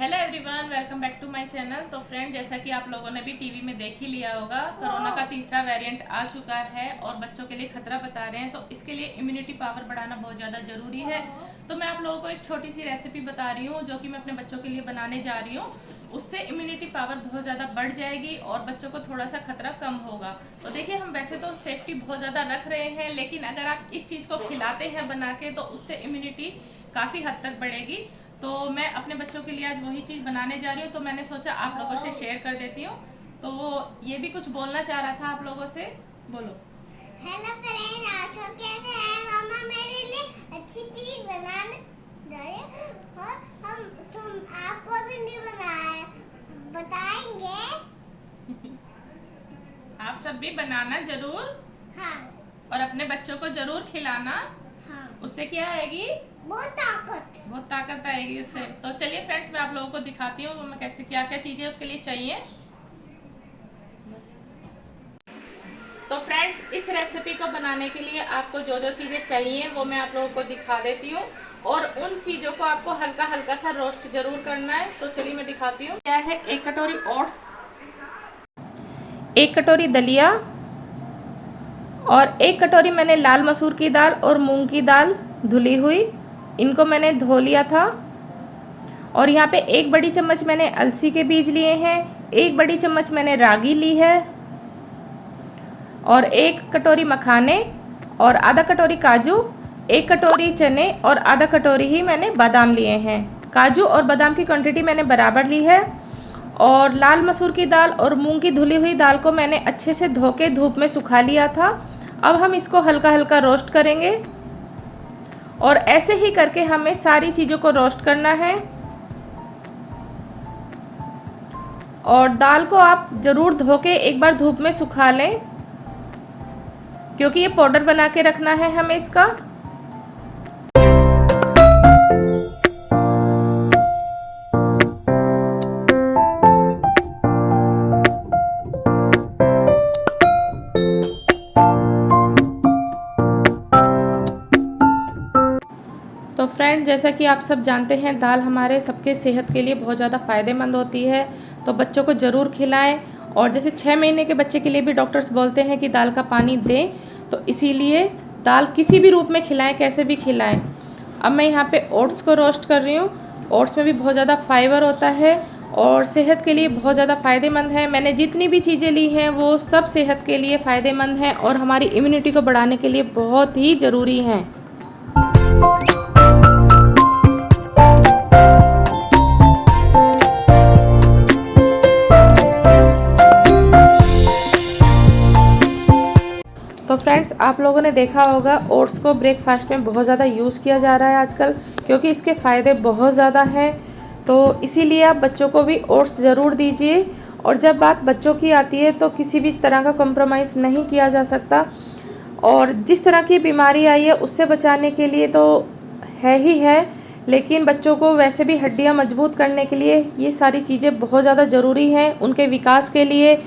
Hello everyone, welcome back to my channel. तो friend, जैसा कि आप लोगों ने भी टीवी में देख ही लिया होगा, कोरोना का तीसरा वेरिएंट आ चुका है और बच्चों के लिए खतरा बता रहे हैं। तो इसके लिए इम्यूनिटी पावर बढ़ाना बहुत ज़्यादा ज़रूरी है। तो मैं आप लोगों को एक छोटी सी रेसिपी बता रही हूँ जो कि मैं अपने बच्चों के लिए बनाने जा रही हूँ। उससे इम्यूनिटी पावर बहुत ज़्यादा बढ़ जाएगी और बच्चों को थोड़ा सा खतरा कम होगा। तो देखिए, हम वैसे तो सेफ्टी बहुत ज़्यादा रख रहे हैं, लेकिन अगर आप इस चीज़ को खिलाते हैं बना के तो उससे इम्यूनिटी काफ़ी हद तक बढ़ेगी। तो मैं अपने बच्चों के लिए आज वही चीज़ बनाने जा रही हूँ, तो मैंने सोचा आप लोगों से शेयर कर देती हूँ। तो ये भी कुछ बोलना चाह रहा था आप लोगों से। बोलो। हेलो फ्रेंड, आप सब कैसे हैं? मामा मेरे लिए अच्छी चीज बनाने गए और हम तुम आपको भी नहीं बनाए बताएंगे। आप सब भी बनाना जरूर हाँ। और अपने बच्चों को जरूर खिलाना। हाँ। उससे क्या आएगी? बहुत ताकत आएगी उससे। तो चलिए फ्रेंड्स, मैं आप लोगों को दिखाती हूँ मैं कैसे क्या क्या चीज़ें उसके लिए चाहिए। तो फ्रेंड्स, इस रेसिपी को बनाने के लिए आपको जो जो चीज़ें चाहिए वो मैं आप लोगों को दिखा देती हूँ, और उन चीज़ों को आपको हल्का हल्का सा रोस्ट जरूर करना है। तो चलिए मैं दिखाती हूँ। क्या है? 1 कटोरी ओट्स, 1 कटोरी दलिया, और 1 कटोरी मैंने लाल मसूर की दाल और मूंग की दाल धुली हुई, इनको मैंने धो लिया था। और यहाँ पे 1 बड़ी चम्मच मैंने अलसी के बीज लिए हैं, 1 बड़ी चम्मच मैंने रागी ली है, और 1 कटोरी मखाने, और आधा कटोरी काजू, 1 कटोरी चने, और आधा कटोरी ही मैंने बादाम लिए हैं। काजू और बादाम की क्वांटिटी मैंने बराबर ली है। और लाल मसूर की दाल और मूंग की धुली हुई दाल को मैंने अच्छे से धो के धूप में सुखा लिया था। अब हम इसको हल्का हल्का रोस्ट करेंगे, और ऐसे ही करके हमें सारी चीज़ों को रोस्ट करना है। और दाल को आप ज़रूर धो के एक बार धूप में सुखा लें, क्योंकि ये पाउडर बना के रखना है हमें इसका। तो फ्रेंड, जैसा कि आप सब जानते हैं, दाल हमारे सबके सेहत के लिए बहुत ज़्यादा फ़ायदेमंद होती है। तो बच्चों को ज़रूर खिलाएं। और जैसे 6 महीने के बच्चे के लिए भी डॉक्टर्स बोलते हैं कि दाल का पानी दें, तो इसीलिए दाल किसी भी रूप में खिलाएं, कैसे भी खिलाएं। अब मैं यहाँ पे ओट्स को रोस्ट कर रही हूँ। ओट्स में भी बहुत ज़्यादा फाइबर होता है और सेहत के लिए बहुत ज़्यादा फ़ायदेमंद है। मैंने जितनी भी चीज़ें ली हैं वो सब सेहत के लिए फ़ायदेमंद हैं और हमारी इम्यूनिटी को बढ़ाने के लिए बहुत ही ज़रूरी हैं। तो फ्रेंड्स, आप लोगों ने देखा होगा ओट्स को ब्रेकफास्ट में बहुत ज़्यादा यूज़ किया जा रहा है आजकल, क्योंकि इसके फ़ायदे बहुत ज़्यादा हैं। तो इसीलिए आप बच्चों को भी ओट्स ज़रूर दीजिए। और जब बात बच्चों की आती है तो किसी भी तरह का कॉम्प्रोमाइज़ नहीं किया जा सकता। और जिस तरह की बीमारी आई है उससे बचाने के लिए तो है ही है, लेकिन बच्चों को वैसे भी हड्डियां मजबूत करने के लिए ये सारी चीज़ें बहुत ज़्यादा ज़रूरी हैं, उनके विकास के लिए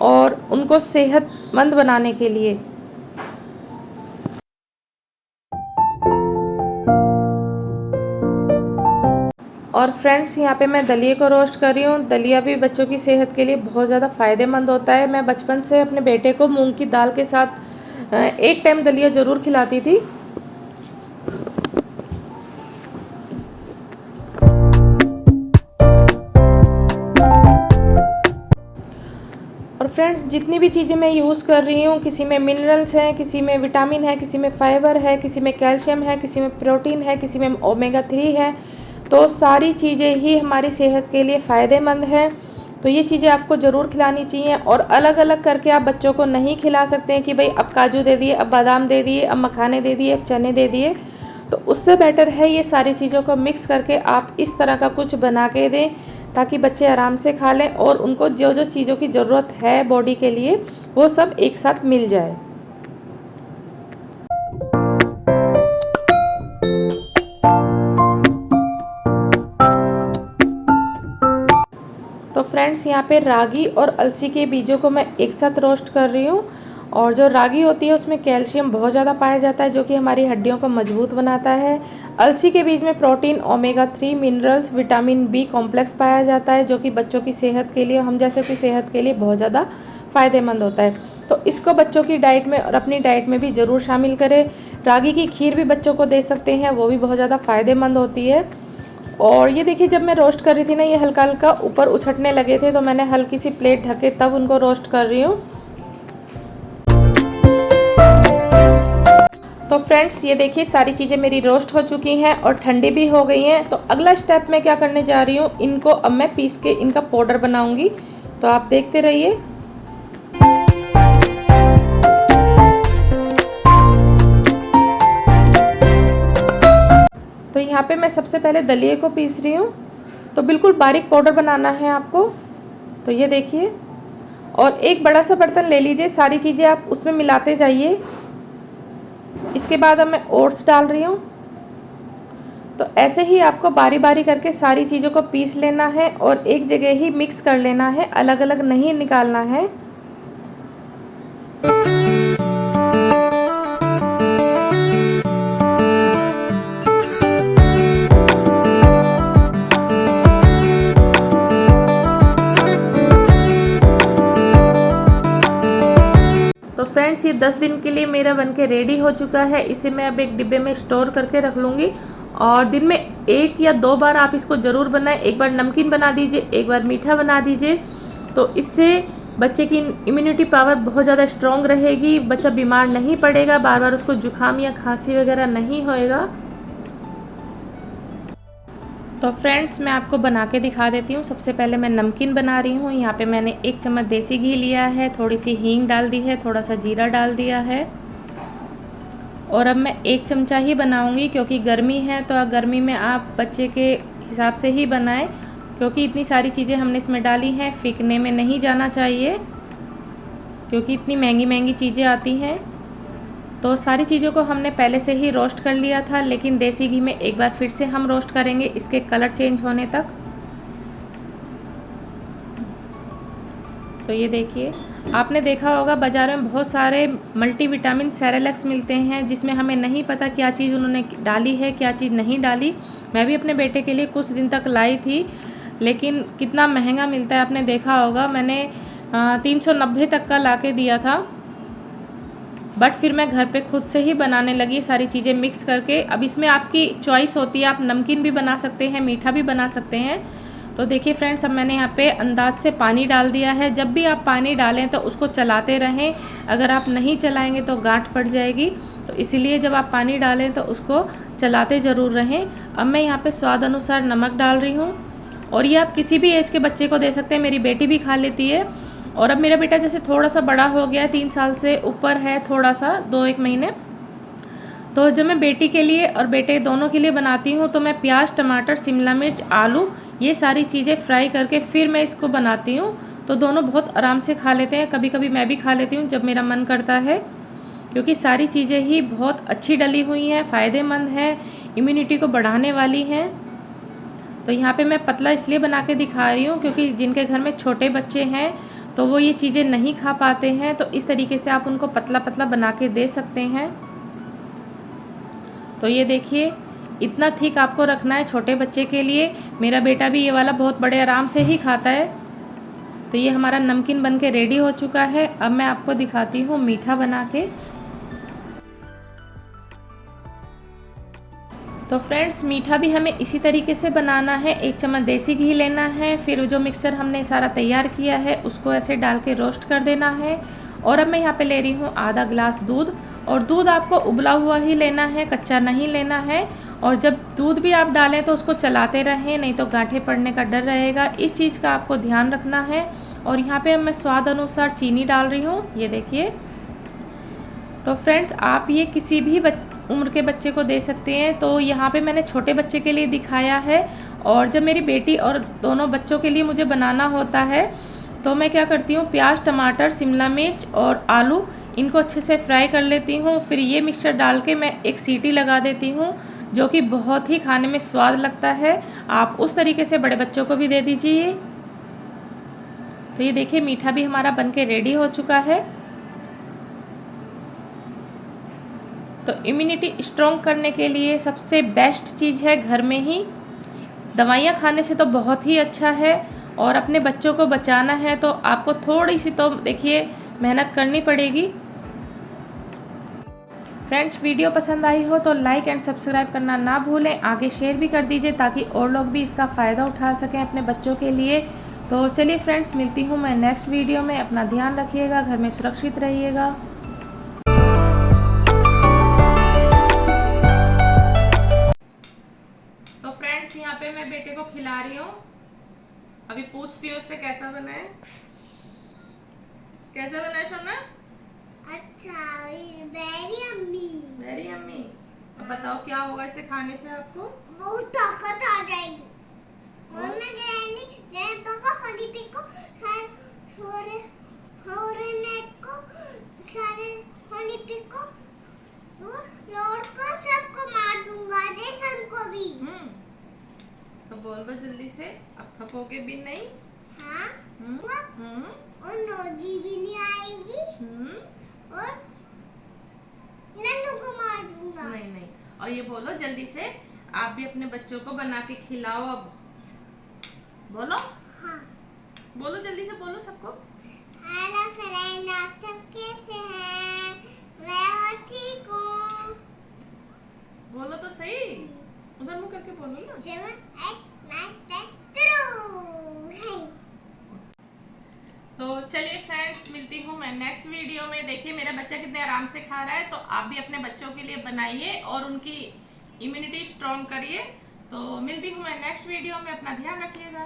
और उनको सेहतमंद बनाने के लिए। और फ्रेंड्स, यहाँ पे मैं दलिए को रोस्ट कर रही हूँ। दलिया भी बच्चों की सेहत के लिए बहुत ज़्यादा फ़ायदेमंद होता है। मैं बचपन से अपने बेटे को मूंग की दाल के साथ एक टाइम दलिया ज़रूर खिलाती थी। और फ्रेंड्स, जितनी भी चीज़ें मैं यूज़ कर रही हूँ, किसी में मिनरल्स हैं, किसी में विटामिन है, किसी में फाइबर है, किसी में कैल्शियम है, किसी में प्रोटीन है, किसी में ओमेगा 3 है। तो सारी चीज़ें ही हमारी सेहत के लिए फ़ायदेमंद है। तो ये चीज़ें आपको ज़रूर खिलानी चाहिए। और अलग अलग करके आप बच्चों को नहीं खिला सकते हैं कि भाई अब काजू दे दिए, अब बादाम दे दिए, अब मखाने दे दिए, अब चने दे दिए। तो उससे बेटर है ये सारी चीज़ों को मिक्स करके आप इस तरह का कुछ बना के दें, ताकि बच्चे आराम से खा लें और उनको जो जो चीज़ों की ज़रूरत है बॉडी के लिए वो सब एक साथ मिल जाए। तो फ्रेंड्स, यहाँ पे रागी और अलसी के बीजों को मैं एक साथ रोस्ट कर रही हूँ। और जो रागी होती है उसमें कैल्शियम बहुत ज़्यादा पाया जाता है जो कि हमारी हड्डियों को मजबूत बनाता है। अलसी के बीज में protein, omega 3 minerals, vitamin B complex पाया जाता है जो कि बच्चों की सेहत के लिए, हम जैसे की सेहत के लिए बहुत ज़्यादा फ़ायदेमंद होता है। तो इसको बच्चों की डाइट में और अपनी डाइट में भी ज़रूर शामिल करें। रागी की खीर भी बच्चों को दे सकते हैं, वो भी बहुत ज़्यादा फ़ायदेमंद होती है। और ये देखिए, जब मैं रोस्ट कर रही थी ना, ये हल्का हल्का ऊपर उछटने लगे थे, तो मैंने हल्की सी प्लेट ढके तब उनको रोस्ट कर रही हूँ। तो फ्रेंड्स, ये देखिए सारी चीज़ें मेरी रोस्ट हो चुकी हैं और ठंडी भी हो गई हैं। तो अगला स्टेप मैं क्या करने जा रही हूँ, इनको अब मैं पीस के इनका पाउडर बनाऊंगी। तो आप देखते रहिए। तो यहाँ पे मैं सबसे पहले दलिए को पीस रही हूँ। तो बिल्कुल बारीक पाउडर बनाना है आपको। तो ये देखिए, और एक बड़ा सा बर्तन ले लीजिए, सारी चीज़ें आप उसमें मिलाते जाइए। इसके बाद अब मैं ओट्स डाल रही हूँ। तो ऐसे ही आपको बारी बारी करके सारी चीज़ों को पीस लेना है और एक जगह ही मिक्स कर लेना है, अलग अलग नहीं निकालना है। तो फ्रेंड्स, ये 10 दिन के लिए मेरा बनके रेडी हो चुका है। इसे मैं अब एक डिब्बे में स्टोर करके रख लूँगी और दिन में 1 या 2 बार आप इसको ज़रूर बनाएं। एक बार नमकीन बना दीजिए, एक बार मीठा बना दीजिए। तो इससे बच्चे की इम्यूनिटी पावर बहुत ज़्यादा स्ट्रॉन्ग रहेगी, बच्चा बीमार नहीं पड़ेगा, बार बार उसको जुकाम या खांसी वगैरह नहीं होएगा। तो फ्रेंड्स, मैं आपको बना के दिखा देती हूँ। सबसे पहले मैं नमकीन बना रही हूँ। यहाँ पे मैंने 1 चम्मच देसी घी लिया है, थोड़ी सी हींग डाल दी है, थोड़ा सा जीरा डाल दिया है। और अब मैं 1 चमचा ही बनाऊँगी क्योंकि गर्मी है, तो गर्मी में आप बच्चे के हिसाब से ही बनाएं, क्योंकि इतनी सारी चीज़ें हमने इसमें डाली हैं, फेंकने में नहीं जाना चाहिए क्योंकि इतनी महंगी महंगी चीज़ें आती हैं। तो सारी चीज़ों को हमने पहले से ही रोस्ट कर लिया था, लेकिन देसी घी में एक बार फिर से हम रोस्ट करेंगे इसके कलर चेंज होने तक। तो ये देखिए, आपने देखा होगा बाज़ार में बहुत सारे मल्टीविटामिन सेरेलैक्स मिलते हैं, जिसमें हमें नहीं पता क्या चीज़ उन्होंने डाली है, क्या चीज़ नहीं डाली। मैं भी अपने बेटे के लिए कुछ दिन तक लाई थी, लेकिन कितना महंगा मिलता है आपने देखा होगा। मैंने 390 तक का ला के दिया था, बट फिर मैं घर पे खुद से ही बनाने लगी सारी चीज़ें मिक्स करके। अब इसमें आपकी चॉइस होती है, आप नमकीन भी बना सकते हैं, मीठा भी बना सकते हैं। तो देखिए फ्रेंड्स, अब मैंने यहाँ पे अंदाज से पानी डाल दिया है। जब भी आप पानी डालें तो उसको चलाते रहें, अगर आप नहीं चलाएंगे तो गांठ पड़ जाएगी। तो इसीलिए जब आप पानी डालें तो उसको चलाते ज़रूर रहें। अब मैं यहाँ पे स्वाद अनुसार नमक डाल रही हूँ, और ये आप किसी भी एज के बच्चे को दे सकते हैं, मेरी बेटी भी खा लेती है। और अब मेरा बेटा जैसे थोड़ा सा बड़ा हो गया है, 3 साल से ऊपर है, थोड़ा सा 2-1 महीने, तो जब मैं बेटी के लिए और बेटे दोनों के लिए बनाती हूँ तो मैं प्याज, टमाटर, शिमला मिर्च, आलू, ये सारी चीज़ें फ्राई करके फिर मैं इसको बनाती हूँ। तो दोनों बहुत आराम से खा लेते हैं। कभी कभी मैं भी खा लेती हूँ जब मेरा मन करता है, क्योंकि सारी चीज़ें ही बहुत अच्छी डली हुई हैं, फ़ायदेमंद हैं, इम्यूनिटी को बढ़ाने वाली हैं। तो यहाँ पे मैं पतला इसलिए बना के दिखा रही हूँ क्योंकि जिनके घर में छोटे बच्चे हैं तो वो ये चीज़ें नहीं खा पाते हैं, तो इस तरीके से आप उनको पतला पतला बना के दे सकते हैं। तो ये देखिए, इतना थिक आपको रखना है छोटे बच्चे के लिए। मेरा बेटा भी ये वाला बहुत बड़े आराम से ही खाता है। तो ये हमारा नमकीन बन के रेडी हो चुका है। अब मैं आपको दिखाती हूँ मीठा बना के। तो फ्रेंड्स, मीठा भी हमें इसी तरीके से बनाना है। 1 चम्मच देसी घी लेना है, फिर जो मिक्सचर हमने सारा तैयार किया है उसको ऐसे डाल के रोस्ट कर देना है। और अब मैं यहाँ पे ले रही हूँ आधा गिलास दूध, और दूध आपको उबला हुआ ही लेना है, कच्चा नहीं लेना है। और जब दूध भी आप डालें तो उसको चलाते रहें, नहीं तो गांठें पड़ने का डर रहेगा। इस चीज़ का आपको ध्यान रखना है। और यहाँ पे मैं स्वाद अनुसार चीनी डाल रही हूँ, ये देखिए। तो फ्रेंड्स, आप ये किसी भी उम्र के बच्चे को दे सकते हैं। तो यहाँ पे मैंने छोटे बच्चे के लिए दिखाया है, और जब मेरी बेटी और दोनों बच्चों के लिए मुझे बनाना होता है तो मैं क्या करती हूँ, प्याज, टमाटर, शिमला मिर्च और आलू, इनको अच्छे से फ्राई कर लेती हूँ। फिर ये मिक्सचर डाल के मैं एक सीटी लगा देती हूँ, जो कि बहुत ही खाने में स्वाद लगता है। आप उस तरीके से बड़े बच्चों को भी दे दीजिए। तो ये देखिए, मीठा भी हमारा बनके रेडी हो चुका है। तो इम्यूनिटी स्ट्रॉन्ग करने के लिए सबसे बेस्ट चीज़ है घर में ही। दवाइयाँ खाने से तो बहुत ही अच्छा है, और अपने बच्चों को बचाना है तो आपको थोड़ी सी तो देखिए मेहनत करनी पड़ेगी। फ्रेंड्स, वीडियो पसंद आई हो तो लाइक एंड सब्सक्राइब करना ना भूलें, आगे शेयर भी कर दीजिए ताकि और लोग भी इसका फ़ायदा उठा सकें अपने बच्चों के लिए। तो चलिए फ्रेंड्स, मिलती हूँ मैं नेक्स्ट वीडियो में। अपना ध्यान रखिएगा, घर में सुरक्षित रहिएगा। तो फ्रेंड्स, यहाँ पे मैं बेटे को खिला रही हूँ। अभी पूछती हूँ उससे कैसा बना है। कैसा बना है सोना? अच्छा, वेरी अम्मी। वेरी अम्मी। अब बताओ क्या होगा इसे खाने से आपको? बहुत ताकत आ जाएगी। और मैं ग्रैंडपा को हनी पी को सारे हनी पी को तो लॉर्ड को सबको मार दूंगा, जैसन को भी। तो बोल दो जल्दी से, अब थकोगे भी नहीं। हाँ। और नोजी भी नहीं आएगी। और नन्नू को मार दूंगा। नहीं नहीं, और ये बोलो जल्दी से, आप भी अपने बच्चों को बना के खिलाओ। अब बोलो। हाँ। बोलो जल्दी से, बोलो सबको। हेलो फ्रेंड, आप सब कैसे हैं? मैं ठीक हूँ। बोलो तो सही, उधर मुंह करके बोलो ना। 7, 8, 9, 10 true। तो चलिए फ्रेंड्स, मिलती हूँ मैं नेक्स्ट वीडियो में। देखिए मेरा बच्चा कितने आराम से खा रहा है, तो आप भी अपने बच्चों के लिए बनाइए और उनकी इम्यूनिटी स्ट्रॉन्ग करिए। तो मिलती हूँ मैं नेक्स्ट वीडियो में, अपना ध्यान रखिएगा।